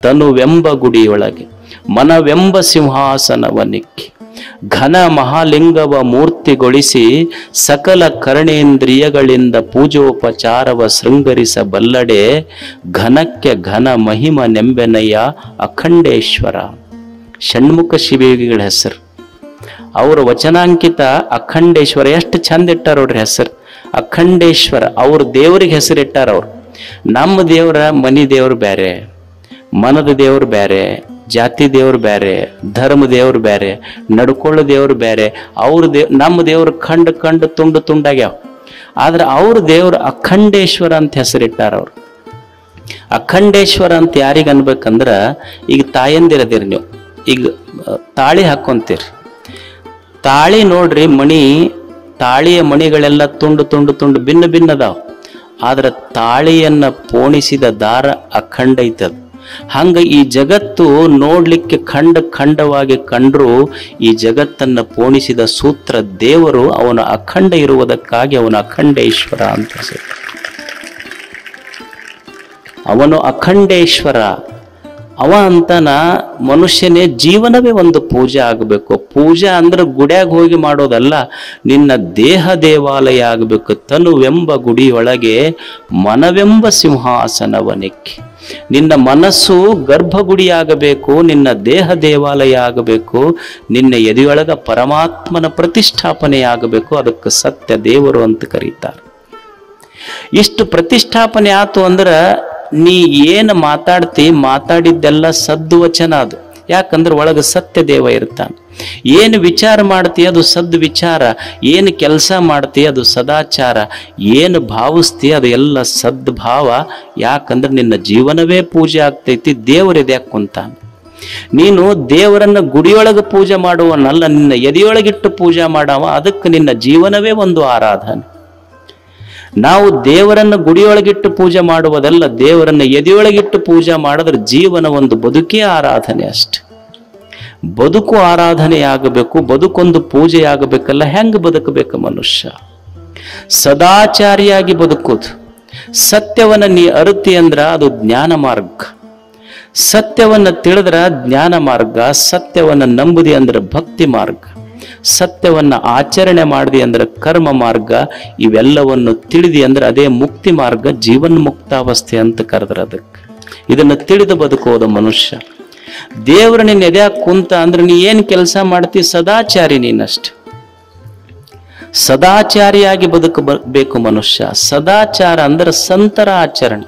ತನುವೆಂಬ ಗುಡಿಯೊಳಗೆ ಮನವೆಂಬ ಸಿಂಹಾಸನವನಿಕ್ಕಿ ಘನ ಮಹಾಲಿಂಗವ ಮೂರ್ತಿಗೊಳಿಸಿ ಸಕಲ ಕರ್ಣೇಂದ್ರಿಯಗಳಿಂದ ಪೂಜೋಪಚಾರವ ಶೃಂಗರಿಸಬಲ್ಲಡೆ ಘನಕ್ಕೆ ಘನ ಮಹಿಮ ನೆಂಬೆನಯ್ಯ ಅಖಂಡೇಶ್ವರ. ಷಣ್ಮುಖ ಶಿವಯೋಗಿಗಳ ಹೆಸರು. ಅವರ ವಚನಾಂಕಿತ ಅಖಂಡೇಶ್ವರ. ಎಷ್ಟು ಚಂದ ಇಟ್ಟಾರ ಅವ್ರ ಹೆಸರು, ಅಖಂಡೇಶ್ವರ. ಅವ್ರ ದೇವರಿಗೆ ಹೆಸರಿಟ್ಟಾರ ಅವ್ರು. ನಮ್ಮ ದೇವರ ಮನಿ ದೇವ್ರು ಬೇರೆ, ಮನದ ದೇವ್ರು ಬೇರೆ, ಜಾತಿ ದೇವ್ರು ಬೇರೆ, ಧರ್ಮ ದೇವ್ರು ಬೇರೆ, ನಡ್ಕೊಳ್ಳೋ ದೇವ್ರು ಬೇರೆ. ಅವ್ರ ನಮ್ಮ ದೇವ್ರು ಕಂಡು ತುಂಡು ತುಂಡಾಗ್ಯಾವ. ಆದ್ರೆ ಅವ್ರ ದೇವ್ರು ಅಖಂಡೇಶ್ವರ ಅಂತ ಹೆಸರಿಟ್ಟಾರ ಅವ್ರು. ಅಖಂಡೇಶ್ವರ ಅಂತ ಯಾರಿಗೆ ಅನ್ಬೇಕಂದ್ರ, ಈಗ ತಾಯಂದಿರದಿರಿ ನೀವು, ಈಗ ತಾಳಿ ಹಾಕೊಂತೀರಿ. ತಾಳಿ ನೋಡ್ರಿ, ಮಣಿ, ತಾಳಿಯ ಮಣಿಗಳೆಲ್ಲ ತುಂಡು ತುಂಡು ತುಂಡು ಭಿನ್ನ ಭಿನ್ನ ಅದಾವ. ಆದ್ರೆ ತಾಳಿಯನ್ನ ಪೋಣಿಸಿದ ದಾರ ಅಖಂಡ ಐತದ. ಹಂಗ ಈ ಜಗತ್ತು ನೋಡ್ಲಿಕ್ಕೆ ಖಂಡವಾಗಿ ಕಂಡ್ರು ಈ ಜಗತ್ತನ್ನ ಪೋಣಿಸಿದ ಸೂತ್ರ ದೇವರು ಅವನ ಅಖಂಡ ಇರುವುದಕ್ಕಾಗಿ ಅವನ ಅಖಂಡೇಶ್ವರ ಅಂತ ಹೆಸರು. ಅವನು ಅಖಂಡೇಶ್ವರ. ಅವ ಅಂತನ ಮನುಷ್ಯನೇ ಜೀವನವೇ ಒಂದು ಪೂಜೆ ಆಗಬೇಕು. ಪೂಜೆ ಅಂದ್ರೆ ಗುಡ್ಯಾಗ ಹೋಗಿ ಮಾಡೋದಲ್ಲ, ನಿನ್ನ ದೇಹ ದೇವಾಲಯ ಆಗಬೇಕು. ತನುವೆಂಬ ಗುಡಿಯೊಳಗೆ ಮನವೆಂಬ ಸಿಂಹಾಸನವನಿಕ್ಕಿ. ನಿನ್ನ ಮನಸ್ಸು ಗರ್ಭಗುಡಿಯಾಗಬೇಕು, ನಿನ್ನ ದೇಹ ದೇವಾಲಯ ಆಗಬೇಕು, ನಿನ್ನ ಎದೆಯೊಳಗ ಪರಮಾತ್ಮನ ಪ್ರತಿಷ್ಠಾಪನೆಯಾಗಬೇಕು. ಅದಕ್ಕೆ ಸತ್ಯ ದೇವರು ಅಂತ ಕರೀತಾರೆ. ಇಷ್ಟು ಪ್ರತಿಷ್ಠಾಪನೆ ಆತು ಅಂದ್ರ ನೀ ಏನು ಮಾತಾಡಿದ್ದೆಲ್ಲ ಸದ್ವಚನ. ಅದು ಯಾಕಂದ್ರೆ ಒಳಗೆ ಸತ್ಯ ದೇವ ಇರ್ತಾನೆ. ಏನು ವಿಚಾರ ಮಾಡ್ತೀಯ ಅದು ಸದ್ ವಿಚಾರ, ಏನು ಕೆಲಸ ಮಾಡ್ತೀಯ ಅದು ಸದಾಚಾರ, ಏನು ಭಾವಿಸ್ತೀಯ ಅದು ಎಲ್ಲ ಸದ್ಭಾವ. ಯಾಕಂದ್ರೆ ನಿನ್ನ ಜೀವನವೇ ಪೂಜೆ ಆಗ್ತೈತಿ. ದೇವರಿದ್ಯಾಕೆ ಕುಂತಾನೆ. ನೀನು ದೇವರನ್ನ ಗುಡಿಯೊಳಗೆ ಪೂಜೆ ಮಾಡುವನಲ್ಲ, ನಿನ್ನ ಎದೆಯೊಳಗಿಟ್ಟು ಪೂಜೆ ಮಾಡವ. ಅದಕ್ಕೆ ನಿನ್ನ ಜೀವನವೇ ಒಂದು ಆರಾಧನೆ. ನಾವು ದೇವರನ್ನ ಗುಡಿಯೊಳಗಿಟ್ಟು ಪೂಜೆ ಮಾಡುವುದಲ್ಲ, ದೇವರನ್ನ ಎದೆಯೊಳಗಿಟ್ಟು ಪೂಜೆ ಮಾಡಿದ್ರೆ ಜೀವನ ಒಂದು ಬದುಕೇ ಆರಾಧನೆ ಅಷ್ಟೆ. ಬದುಕು ಆರಾಧನೆಯಾಗಬೇಕು, ಬದುಕೊಂದು ಪೂಜೆಯಾಗಬೇಕಲ್ಲ. ಹೆಂಗೆ ಬದುಕಬೇಕು ಮನುಷ್ಯ? ಸದಾಚಾರಿಯಾಗಿ ಬದುಕುವುದು. ಸತ್ಯವನ್ನ ನೀ ಅರುತಿ ಅಂದ್ರ ಅದು ಜ್ಞಾನ ಮಾರ್ಗ. ಸತ್ಯವನ್ನ ತಿಳಿದ್ರ ಜ್ಞಾನ ಮಾರ್ಗ. ಸತ್ಯವನ್ನ ನಂಬುದಿ ಅಂದ್ರೆ ಭಕ್ತಿ ಮಾರ್ಗ. ಸತ್ಯವನ್ನ ಆಚರಣೆ ಮಾಡಿದಿ ಅಂದ್ರೆ ಕರ್ಮ ಮಾರ್ಗ. ಇವೆಲ್ಲವನ್ನು ತಿಳಿದಿ ಅಂದ್ರೆ ಅದೇ ಮುಕ್ತಿ ಮಾರ್ಗ, ಜೀವನ್ ಮುಕ್ತಾವಸ್ಥೆ ಅಂತ ಕರೆದ್ರ ಅದಕ್ಕೆ. ಇದನ್ನ ತಿಳಿದು ಬದುಕೋದು ಮನುಷ್ಯ. ದೇವ್ರ ನಿನ್ನ ಎದ್ಯಾಕ ಕುಂತ ಅಂದ್ರೆ ನೀ ಏನ್ ಕೆಲಸ ಮಾಡ್ತಿ? ಸದಾಚಾರಿ ನೀನಷ್ಟೆ. ಸದಾಚಾರಿಯಾಗಿ ಬದುಕಬೇಕು ಮನುಷ್ಯ. ಸದಾಚಾರ ಅಂದ್ರೆ ಸಂತರ ಆಚರಣೆ.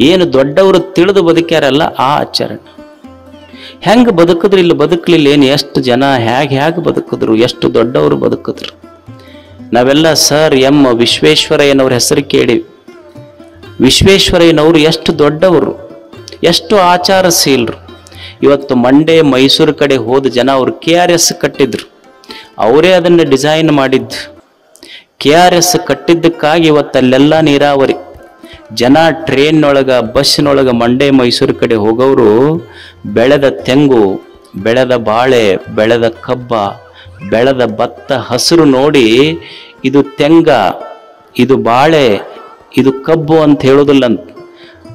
ಏನು ದೊಡ್ಡವರು ತಿಳಿದು ಬದುಕ್ಯಾರಲ್ಲ ಆ ಆಚರಣೆ. ಹೆಂಗೆ ಬದುಕಿದ್ರು ಇಲ್ಲಿ ಬದುಕಲಿಲ್ಲ ಏನು? ಎಷ್ಟು ಜನ ಹೇಗೆ ಬದುಕಿದ್ರು, ಎಷ್ಟು ದೊಡ್ಡವರು ಬದುಕಿದ್ರು. ನಾವೆಲ್ಲ ಸರ್ ಎಂ ವಿಶ್ವೇಶ್ವರಯ್ಯನವ್ರ ಹೆಸರು ಕೇಳಿವಿ. ವಿಶ್ವೇಶ್ವರಯ್ಯನವರು ಎಷ್ಟು ದೊಡ್ಡವರು, ಎಷ್ಟು ಆಚಾರಶೀಲರು. ಇವತ್ತು ಮಂಡ್ಯ ಮೈಸೂರು ಕಡೆ ಹೋದ ಜನ ಅವರು KRS ಕಟ್ಟಿದ್ರು. ಅವರೇ ಅದನ್ನು ಡಿಸೈನ್ ಮಾಡಿದ್ದು. KRS ಕಟ್ಟಿದ್ದಕ್ಕಾಗಿ ಇವತ್ತಲ್ಲೆಲ್ಲ ನೀರಾವರಿ. ಜನ ಟ್ರೈನ್ನೊಳಗ ಬಸ್ನೊಳಗ ಮಂಡ್ಯ ಮೈಸೂರು ಕಡೆ ಹೋಗೋರು ಬೆಳೆದ ತೆಂಗು, ಬೆಳೆದ ಬಾಳೆ, ಬೆಳೆದ ಕಬ್ಬ, ಬೆಳೆದ ಭತ್ತ ಹಸಿರು ನೋಡಿ ಇದು ತೆಂಗ, ಇದು ಬಾಳೆ, ಇದು ಕಬ್ಬು ಅಂತ ಹೇಳೋದಿಲ್ಲ.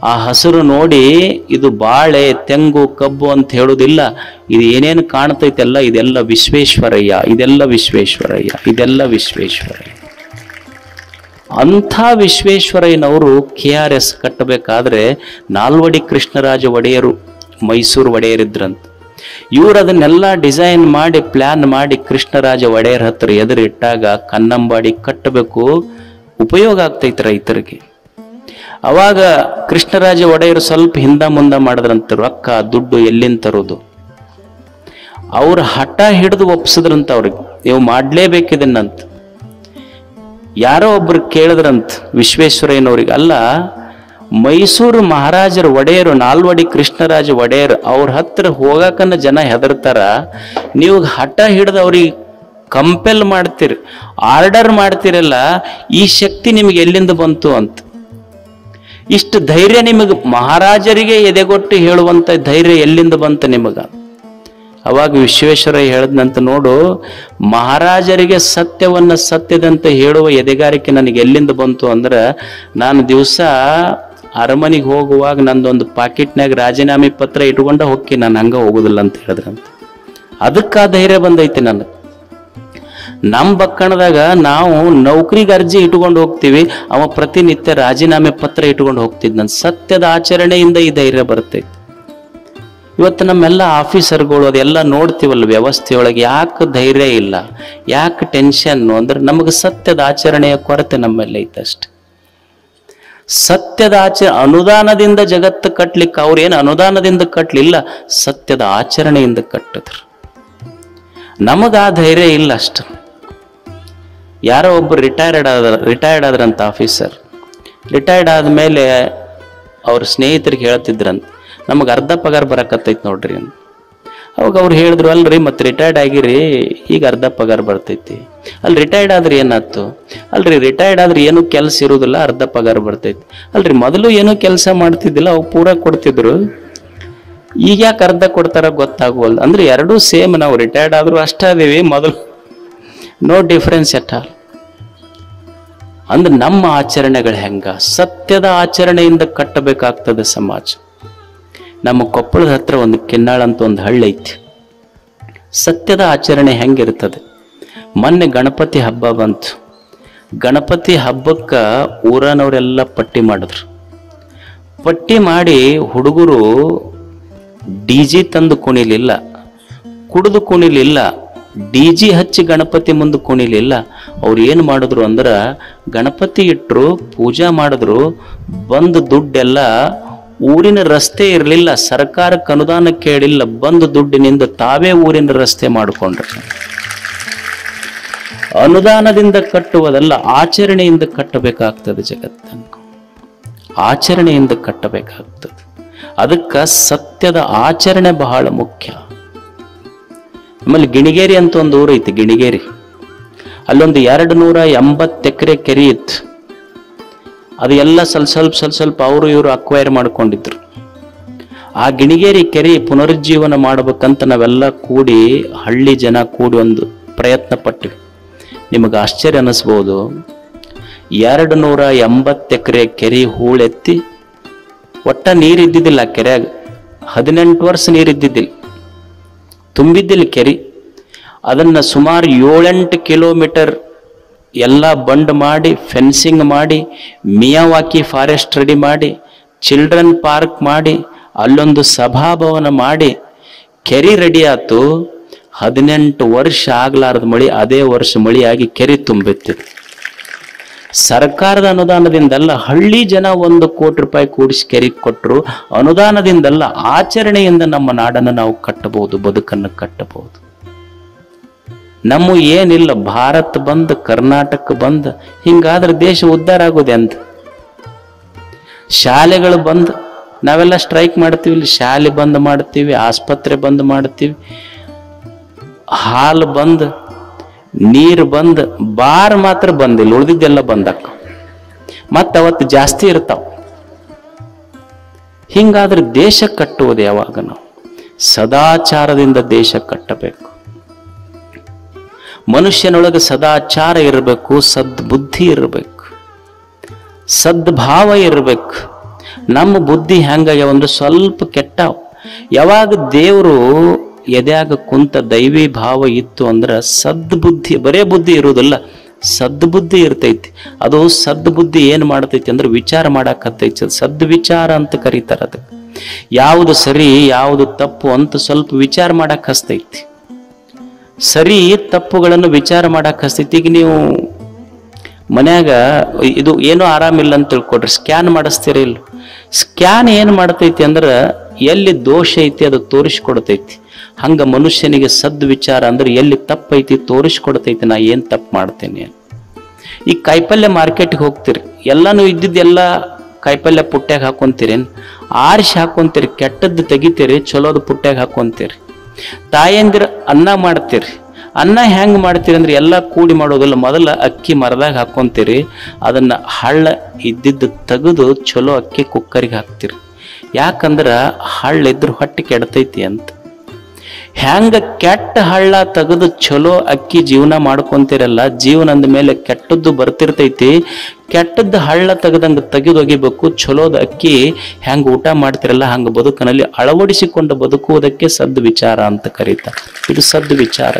ಆ ಹಸಿರು ನೋಡಿ ಇದು ಬಾಳೆ, ತೆಂಗು, ಕಬ್ಬು ಅಂತ ಹೇಳೋದಿಲ್ಲ. ಇದು ಏನೇನು ಕಾಣ್ತೈತೆಲ್ಲ ಇದೆಲ್ಲ ವಿಶ್ವೇಶ್ವರಯ್ಯ, ಇದೆಲ್ಲ ವಿಶ್ವೇಶ್ವರಯ್ಯ, ಇದೆಲ್ಲ ವಿಶ್ವೇಶ್ವರಯ್ಯ. ಅಂಥ ವಿಶ್ವೇಶ್ವರಯ್ಯನವರು KRS ಕಟ್ಟಬೇಕಾದ್ರೆ ನಾಲ್ವಡಿ ಕೃಷ್ಣರಾಜ ಒಡೆಯರು ಮೈಸೂರು ಒಡೆಯರಿದ್ರಂತ. ಇವರು ಅದನ್ನೆಲ್ಲ ಡಿಸೈನ್ ಮಾಡಿ ಪ್ಲಾನ್ ಮಾಡಿ ಕೃಷ್ಣರಾಜ ಒಡೆಯರ್ ಹತ್ರ ಎದುರಿಟ್ಟಾಗ ಕನ್ನಂಬಾಡಿ ಕಟ್ಟಬೇಕು, ಉಪಯೋಗ ಆಗ್ತೈತೆ ರೈತರಿಗೆ. ಅವಾಗ ಕೃಷ್ಣರಾಜ ಒಡೆಯರು ಸ್ವಲ್ಪ ಹಿಂದ ಮುಂದ ಮಾಡಿದ್ರಂತ. ರೊಕ್ಕ ದುಡ್ಡು ಎಲ್ಲಿಂದ ತರೋದು? ಅವ್ರ ಹಠ ಹಿಡಿದು ಒಪ್ಸಿದ್ರಂತ. ಅವ್ರಿಗೆ ನೀವು ಮಾಡ್ಲೇಬೇಕಿದನ್ನಂತ. ಯಾರೋ ಒಬ್ರು ಕೇಳಿದ್ರಂತ ವಿಶ್ವೇಶ್ವರಯ್ಯನವ್ರಿಗೆ, ಅಲ್ಲ ಮೈಸೂರು ಮಹಾರಾಜರ ಒಡೆಯರು ನಾಲ್ವಡಿ ಕೃಷ್ಣರಾಜ ಒಡೆಯರ್ ಅವ್ರ ಹತ್ರ ಹೋಗಕನ್ನ ಜನ ಹೆದರ್ತಾರ, ನೀವು ಹಠ ಹಿಡಿದು ಅವ್ರಿಗೆ ಕಂಪೆಲ್ ಮಾಡ್ತೀರಿ, ಆರ್ಡರ್ ಮಾಡ್ತಿರಲ್ಲ, ಈ ಶಕ್ತಿ ನಿಮಗೆ ಎಲ್ಲಿಂದ ಬಂತು ಅಂತ. ಇಷ್ಟು ಧೈರ್ಯ ನಿಮಗೆ, ಮಹಾರಾಜರಿಗೆ ಎದೆಗೊಟ್ಟು ಹೇಳುವಂತ ಧೈರ್ಯ ಎಲ್ಲಿಂದ ಬಂತು ನಿಮಗ? ಅವಾಗ ವಿಶ್ವೇಶ್ವರಯ್ಯ ಹೇಳದ್ನಂತ, ನೋಡು ಮಹಾರಾಜರಿಗೆ ಸತ್ಯವನ್ನ ಸತ್ಯದಂತೆ ಹೇಳುವ ಎದೆಗಾರಿಕೆ ನನಗೆ ಎಲ್ಲಿಂದ ಬಂತು ಅಂದ್ರೆ, ನಾನು ದಿವಸ ಅರಮನೆಗೆ ಹೋಗುವಾಗ ನಂದೊಂದು ಪಾಕೆಟ್ನಾಗ ರಾಜೀನಾಮೆ ಪತ್ರ ಇಟ್ಕೊಂಡ ಹೋಗಿ ನಾನು ಹಂಗ ಹೋಗುದಿಲ್ಲ ಅಂತ ಹೇಳಿದ್ರಂತ. ಅದಕ್ಕ ಧೈರ್ಯ ಬಂದೈತಿ ನನಗೆ. ನಮ್ಮ ಬಕ್ಕಣದಾಗ ನಾವು ನೌಕರಿಗೆ ಅರ್ಜಿ ಇಟ್ಕೊಂಡು ಹೋಗ್ತೀವಿ, ಅವ ಪ್ರತಿನಿತ್ಯ ರಾಜೀನಾಮೆ ಪತ್ರ ಇಟ್ಕೊಂಡು ಹೋಗ್ತಿದ್. ನನ್ನ ಸತ್ಯದ ಆಚರಣೆಯಿಂದ ಈ ಧೈರ್ಯ ಬರ್ತೈತಿ. ಇವತ್ತು ನಮ್ಮೆಲ್ಲ ಆಫೀಸರ್ಗಳು ಅದೆಲ್ಲ ನೋಡ್ತೀವಲ್ಲ ವ್ಯವಸ್ಥೆಯೊಳಗೆ, ಯಾಕೆ ಧೈರ್ಯ ಇಲ್ಲ, ಯಾಕೆ ಟೆನ್ಷನ್ನು ಅಂದ್ರೆ ನಮಗೆ ಸತ್ಯದ ಆಚರಣೆಯ ಕೊರತೆ ನಮ್ಮಲ್ಲಿ ಐತಷ್ಟೆ. ಸತ್ಯದ ಅನುದಾನದಿಂದ ಜಗತ್ತು ಕಟ್ಲಿಕ್ಕೆ ಅವ್ರೇನು ಅನುದಾನದಿಂದ ಕಟ್ಲಿಲ್ಲ, ಸತ್ಯದ ಆಚರಣೆಯಿಂದ ಕಟ್ಟಿದ್ರು. ನಮಗ ಆ ಧೈರ್ಯ ಇಲ್ಲ ಅಷ್ಟು. ಯಾರೋ ಒಬ್ಬರು ರಿಟೈರ್ಡ್ ಆದ್ರಂತ ಆಫೀಸರ್. ರಿಟೈರ್ಡ್ ಆದ್ಮೇಲೆ ಅವ್ರ ಸ್ನೇಹಿತರಿಗೆ ಹೇಳ್ತಿದ್ರಂತ, ನಮಗೆ ಅರ್ಧ ಪಗಾರ ಬರಕತ್ತೈತಿ ನೋಡ್ರಿ ಅಂತ. ಅವಾಗ ಅವ್ರು ಹೇಳಿದ್ರು, ಅಲ್ರಿ ಮತ್ತೆ ರಿಟೈರ್ಡ್ ಆಗಿರಿ, ಈಗ ಅರ್ಧ ಪಗಾರ ಬರ್ತೈತಿ. ಅಲ್ಲಿ ರಿಟೈರ್ಡ್ ಆದ್ರೆ ಏನಾಯ್ತು? ಅಲ್ರಿ ರಿಟೈರ್ಡ್ ಆದ್ರೆ ಏನೂ ಕೆಲಸ ಇರುವುದಿಲ್ಲ, ಅರ್ಧ ಪಗಾರ ಬರ್ತೈತಿ. ಅಲ್ರಿ ಮೊದಲು ಏನೂ ಕೆಲಸ ಮಾಡ್ತಿದ್ದಿಲ್ಲ, ಅವು ಪೂರ ಕೊಡ್ತಿದ್ರು, ಈಗ ಯಾಕೆ ಅರ್ಧ ಕೊಡ್ತಾರ ಗೊತ್ತಾಗುವಲ್ಲ. ಅಂದ್ರೆ ಎರಡೂ ಸೇಮ್, ನಾವು ರಿಟೈರ್ಡ್ ಆದ್ರೂ ಅಷ್ಟ ಅದೀವಿ, ಮೊದಲು ನೋ ಡಿಫ್ರೆನ್ಸ್ ಎಟ್ ಆಲ್. ಅಂದ್ರೆ ನಮ್ಮ ಆಚರಣೆಗಳು ಹೆಂಗ ಸತ್ಯದ ಆಚರಣೆಯಿಂದ ಕಟ್ಟಬೇಕಾಗ್ತದೆ ಸಮಾಜ. ನಮ್ಮ ಕೊಪ್ಪಳದ ಹತ್ರ ಒಂದು ಕೆನ್ನಾಳ ಅಂತ ಒಂದು ಹಳ್ಳಿ ಐತಿ. ಸತ್ಯದ ಆಚರಣೆ ಹೆಂಗಿರ್ತದೆ? ಮೊನ್ನೆ ಗಣಪತಿ ಹಬ್ಬ ಬಂತು. ಗಣಪತಿ ಹಬ್ಬಕ್ಕ ಊರನವರೆಲ್ಲ ಪಟ್ಟಿ ಮಾಡಿದ್ರು. ಪಟ್ಟಿ ಮಾಡಿ ಹುಡುಗರು ಡಿಜಿ ತಂದು ಕುಣಿಲಿಲ್ಲ, ಕುಡಿದು ಕುಣಿಲಿಲ್ಲ, ಡಿಜಿ ಹಚ್ಚಿ ಗಣಪತಿ ಮುಂದೆ ಕುಣಿಲಿಲ್ಲ. ಅವ್ರು ಏನು ಮಾಡಿದ್ರು ಅಂದ್ರೆ ಗಣಪತಿ ಇಟ್ಟರು, ಪೂಜಾ ಮಾಡಿದ್ರು, ಬಂದು ದುಡ್ಡೆಲ್ಲ ಊರಿನ ರಸ್ತೆ ಇರಲಿಲ್ಲ, ಸರ್ಕಾರಕ್ಕೆ ಅನುದಾನ ಕೇಳಿಲ್ಲ, ಬಂದು ದುಡ್ಡಿನಿಂದ ತಾವೇ ಊರಿನ ರಸ್ತೆ ಮಾಡಿಕೊಂಡ್ರು. ಅನುದಾನದಿಂದ ಕಟ್ಟುವುದಲ್ಲ, ಆಚರಣೆಯಿಂದ ಕಟ್ಟಬೇಕಾಗ್ತದೆ ಜಗತ್ತನ್ನು, ಆಚರಣೆಯಿಂದ ಕಟ್ಟಬೇಕಾಗ್ತದೆ. ಅದಕ್ಕೆ ಸತ್ಯದ ಆಚರಣೆ ಬಹಳ ಮುಖ್ಯ. ಆಮೇಲೆ ಗಿಣಿಗೇರಿ ಅಂತ ಒಂದು ಊರು ಐತಿ, ಗಿಣಿಗೇರಿ. ಅಲ್ಲೊಂದು 280 ಎಕರೆ ಕೆರೆ ಇತ್ತು. ಅದು ಎಲ್ಲ ಸ್ವಲ್ಪ ಅವರು ಇವರು ಅಕ್ವೈರ್ ಮಾಡ್ಕೊಂಡಿದ್ರು. ಆ ಗಿಣಿಗೇರಿ ಕೆರೆ ಪುನರುಜ್ಜೀವನ ಮಾಡ್ಬೇಕಂತ ನಾವೆಲ್ಲ ಕೂಡಿ, ಹಳ್ಳಿ ಜನ ಕೂಡಿ ಒಂದು ಪ್ರಯತ್ನ ಪಟ್ವಿ. ನಿಮಗೆ ಆಶ್ಚರ್ಯ ಅನ್ನಿಸ್ಬೋದು, 280 ಎಕರೆ ಕೆರೆ ಹೂಳೆತ್ತಿ, ಒಟ್ಟ ನೀರಿದ್ದಿದ್ದಿಲ್ಲ ಕೆರೆಯಾಗ. 18 ವರ್ಷ ನೀರಿದ್ದಿದ್ದಿಲ್ಲ, ತುಂಬಿದ್ದಿಲ್ಲ ಕೆರೆ. ಅದನ್ನ ಸುಮಾರು 7-8 ಕಿಲೋಮೀಟರ್ ಎಲ್ಲ ಬಂಡ್ ಮಾಡಿ, ಫೆನ್ಸಿಂಗ್ ಮಾಡಿ, ಮಿಯಾವಾಕಿ ಫಾರೆಸ್ಟ್ ರೆಡಿ ಮಾಡಿ, ಚಿಲ್ಡ್ರನ್ ಪಾರ್ಕ್ ಮಾಡಿ, ಅಲ್ಲೊಂದು ಸಭಾಭವನ ಮಾಡಿ ಕೆರೆ ರೆಡಿ ಆಯ್ತು. 18 ವರ್ಷ ಆಗ್ಲಾರ್ದ ಮಳಿ ಅದೇ ವರ್ಷ ಮಳಿಯಾಗಿ ಕೆರೆ ತುಂಬಿತ್ತು. ಸರ್ಕಾರದ ಅನುದಾನದಿಂದಲ್ಲ, ಹಳ್ಳಿ ಜನ 1 ಕೋಟಿ ರೂಪಾಯಿ ಕೂಡಿಸಿ ಕೆರೆ ಕೊಟ್ಟರು. ಅನುದಾನದಿಂದಲ್ಲ, ಆಚರಣೆಯಿಂದ ನಮ್ಮ ನಾಡನ್ನು ನಾವು ಕಟ್ಟಬಹುದು, ಬದುಕನ್ನು ಕಟ್ಟಬಹುದು. ನಮ್ಮ ಏನಿಲ್ಲ, ಭಾರತ ಬಂದ್, ಕರ್ನಾಟಕ ಬಂದ್, ಹಿಂಗಾದ್ರೆ ದೇಶ ಉದ್ಧಾರ ಆಗೋದೆ ಅಂತ. ಶಾಲೆಗಳು ಬಂದ್, ನಾವೆಲ್ಲ ಸ್ಟ್ರೈಕ್ ಮಾಡ್ತೀವಿ, ಇಲ್ಲಿ ಶಾಲೆ ಬಂದ್ ಮಾಡ್ತೀವಿ, ಆಸ್ಪತ್ರೆ ಬಂದ್ ಮಾಡ್ತೀವಿ, ಹಾಲು ಬಂದ್, ನೀರು ಬಂದ್, ಬಾರ್ ಮಾತ್ರ ಬಂದಿಲ್ಲ, ಉಳಿದಿದ್ದೆಲ್ಲ ಬಂದಕ್ಕ. ಮತ್ತೆ ಅವತ್ತು ಜಾಸ್ತಿ ಇರ್ತಾವ. ಹಿಂಗಾದ್ರೆ ದೇಶ ಕಟ್ಟುವುದು ಯಾವಾಗ? ನಾವು ಸದಾಚಾರದಿಂದ ದೇಶ ಕಟ್ಟಬೇಕು. ಮನುಷ್ಯನೊಳಗೆ ಸದಾಚಾರ ಇರಬೇಕು, ಸದ್ಬುದ್ಧಿ ಇರಬೇಕು, ಸದ್ಭಾವ ಇರಬೇಕು. ನಮ್ಮ ಬುದ್ಧಿ ಹೆಂಗಾಗ್ಯಾವ ಅಂದ್ರೆ ಸ್ವಲ್ಪ ಕೆಟ್ಟಾವ. ಯಾವಾಗ ದೇವರು ಎದ್ಯಾಗ ಕುಂತ ದೈವಿ ಭಾವ ಇತ್ತು ಅಂದ್ರೆ ಸದ್ಬುದ್ಧಿ, ಬರೇ ಬುದ್ಧಿ ಇರುವುದಿಲ್ಲ, ಸದ್ಬುದ್ಧಿ ಇರ್ತೈತಿ. ಅದು ಸದ್ಬುದ್ಧಿ ಏನ್ ಮಾಡ್ತೈತಿ ಅಂದ್ರೆ ವಿಚಾರ ಮಾಡಾಕತ್ತೈತಿ. ಸದ್ವಿಚಾರ ಅಂತ ಕರೀತಾರ. ಅದಕ್ಕೆ ಯಾವುದು ಸರಿ ಯಾವುದು ತಪ್ಪು ಅಂತ ಸ್ವಲ್ಪ ವಿಚಾರ ಮಾಡಕ್ ಹಸ್ತೈತಿ. ಸರಿ ತಪ್ಪುಗಳನ್ನು ವಿಚಾರ ಮಾಡಕ್ ಹಸ್ತೈತಿ. ಈಗ ನೀವು ಮನ್ಯಾಗ ಇದು ಏನೋ ಆರಾಮಿಲ್ಲ ಅಂತ ತಿಳ್ಕೊಡ್ರಿ, ಸ್ಕ್ಯಾನ್ ಮಾಡಿಸ್ತೀರಿ ಇಲ್ಲ? ಸ್ಕ್ಯಾನ್ ಏನ್ ಮಾಡ್ತೈತಿ ಅಂದ್ರೆ ಎಲ್ಲಿ ದೋಷ ಐತಿ ಅದು ತೋರಿಸ್ಕೊಡ್ತೈತಿ. ಹಂಗ ಮನುಷ್ಯನಿಗೆ ಸದ್ವಿಚಾರ ಅಂದ್ರೆ ಎಲ್ಲಿ ತಪ್ಪೈತಿ ತೋರಿಸ್ಕೊಡ್ತೈತಿ, ನಾ ಏನ್ ತಪ್ಪು ಮಾಡ್ತೇನೆ. ಈಗ ಕಾಯಿಪಲ್ಯ ಮಾರ್ಕೆಟ್ಗೆ ಹೋಗ್ತೀರಿ, ಎಲ್ಲಾನು ಇದ್ದಿದ್ದೆಲ್ಲ ಕಾಯಿಪಲ್ಯ ಪುಟ್ಟ್ಯಾಗ ಹಾಕೊಂತೀರೇನು? ಆರಿಸಿ ಹಾಕೊಂತೀರಿ, ಕೆಟ್ಟದ್ದು ತೆಗಿತೀರಿ, ಚಲೋದು ಪುಟ್ಟ್ಯಾಗ ಹಾಕೊಂತೀರಿ. ತಾಯಂದಿರ ಅನ್ನ ಮಾಡ್ತೀರಿ, ಅನ್ನ ಹೆಂಗ್ ಮಾಡ್ತೀರಿ ಅಂದ್ರೆ ಎಲ್ಲ ಕೂಡಿ ಮಾಡೋದಿಲ್ಲ, ಮೊದಲ ಅಕ್ಕಿ ಮರದಾಗ ಹಾಕೊಂತೀರಿ, ಅದನ್ನ ಹಳ್ಳ ಇದ್ದಿದ್ದು ತೆಗೆದು ಚಲೋ ಅಕ್ಕಿ ಕುಕ್ಕರಿಗೆ ಹಾಕ್ತಿರಿ. ಯಾಕಂದ್ರ ಹಳ್ಳ ಇದ್ರ ಹೊಟ್ಟೆ ಕೆಡ್ತೈತಿ ಅಂತ. ಹ್ಯಾಂಗ ಕೆಟ್ಟ ಹಳ್ಳ ತೆಗೆದು ಚಲೋ ಅಕ್ಕಿ ಜೀವನ ಮಾಡ್ಕೊಂತಿರಲ್ಲ, ಜೀವನ ಅಂದ ಮೇಲೆ ಕೆಟ್ಟದ್ದು ಬರ್ತಿರ್ತೈತಿ. ಕೆಟ್ಟದ್ದು ಹಳ್ಳ ತೆಗೆದೊಗಿಬೇಕು, ಚಲೋದ ಅಕ್ಕಿ ಹೆಂಗ ಊಟ ಮಾಡ್ತಿರಲ್ಲ ಹಂಗ ಬದುಕಿನಲ್ಲಿ ಅಳವಡಿಸಿಕೊಂಡು ಬದುಕುವುದಕ್ಕೆ ಸದ್ ವಿಚಾರ ಅಂತ ಕರೀತಾರೆ. ಇದು ಸದ್ ವಿಚಾರ.